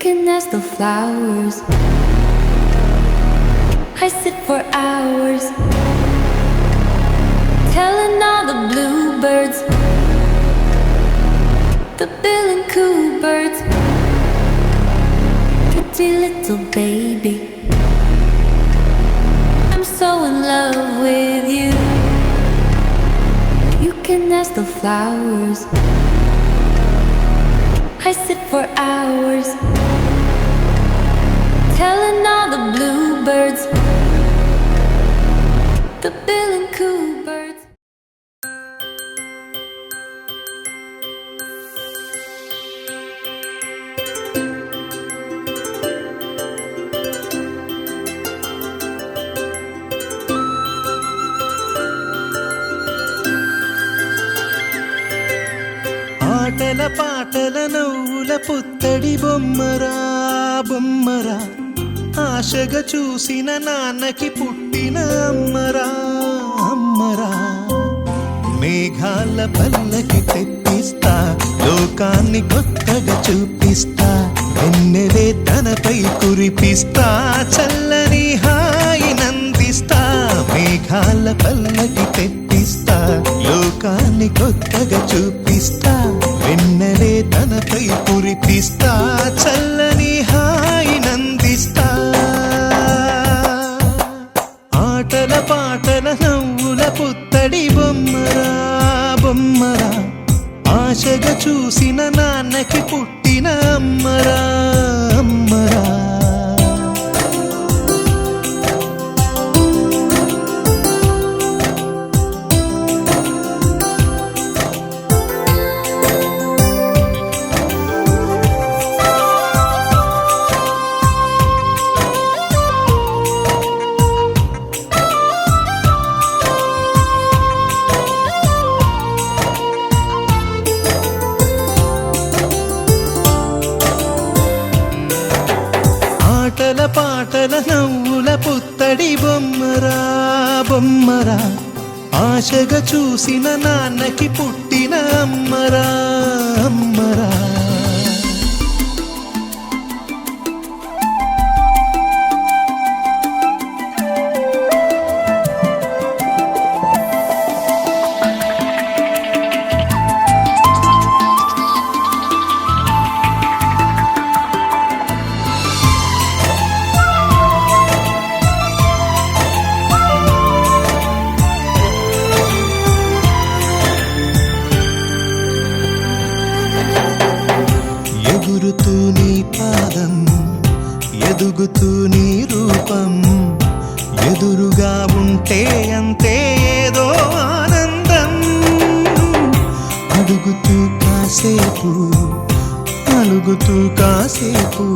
can ask the flowers. I sit for hours, telling all the bluebirds, the bill and coo birds, pretty little baby, I'm so in love with you. You can ask the flowers. I sit for hours, telling all the bluebirds, the bill and coo birds. ఆటల పాటల నవ్వుల పుత్తడి బొమ్మరా బొమ్మరా, ఆశగా చూసిన నాన్నకి పుట్టిన అమ్మరా అమ్మరా. మేఘాల పల్లకి తెప్పిస్తా, లోకాన్ని కొత్తగా చూపిస్తా, వెన్నెలే తనపై కురిపిస్తా, చల్లని హాయి నందిస్తా. మేఘాల పల్లకి తెప్పిస్తా, లోకాన్ని కొత్తగా చూపిస్తా, వెన్నెలే తనపై కురిపిస్తా, చల్లని హాయి నందిస్తా. ఆటల పాటల నవ్వుల పుత్తడి బొమ్మరా బొమ్మరా, ఆశగా చూసిన నాన్నకి పుట్టిన అమ్మరా అమ్మరా. ఆటల పాటల నవ్వుల పుత్తడి బొమ్మరా బొమ్మరా, ఆశగా చూసిన నాన్నకి పుట్టిన అమ్మరా అమ్మరా. ఎగురుతూ నీ పాదం, ఎదుగుతూ నీ రూపం, ఎదురుగా ఉంటే అంతే ఏదో ఆనందం. అడుగుతూ కాసేపు, అలుగుతూ కాసేపు,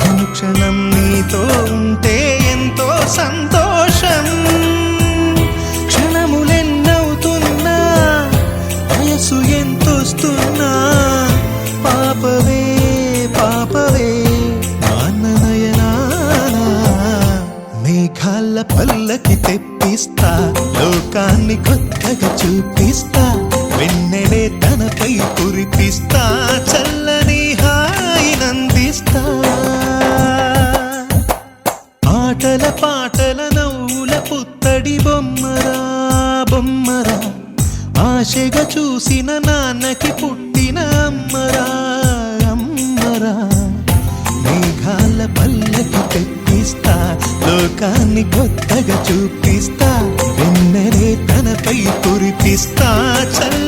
అనుక్షణం నీతో ఉంటే ఎంతో సంతోషం. క్షణములెన్నవుతున్నా, వయసు ఎంతొస్తున్నా, పాపవే పాపవే నాన్ననయనానా. మేఘాల పల్లకి తెప్పిస్తా, లోకాన్ని కొత్తగా చూపిస్తా, వెన్నెలే తనపై కురిపిస్తా, చల్లని హాయి నందిస్తా. ఆటల పాటల నవ్వుల పుత్తడి బొమ్మరా బొమ్మరా, ఆశగా చూసిన నాన్నకి పుట్టిన అమ్మరా అమ్మరా. మేఘాల పల్లకి తెప్పిస్తా, లోకాన్ని కొత్తగా చూపిస్తా, వెన్నెలే తనపై కురిపిస్తా, చల్ల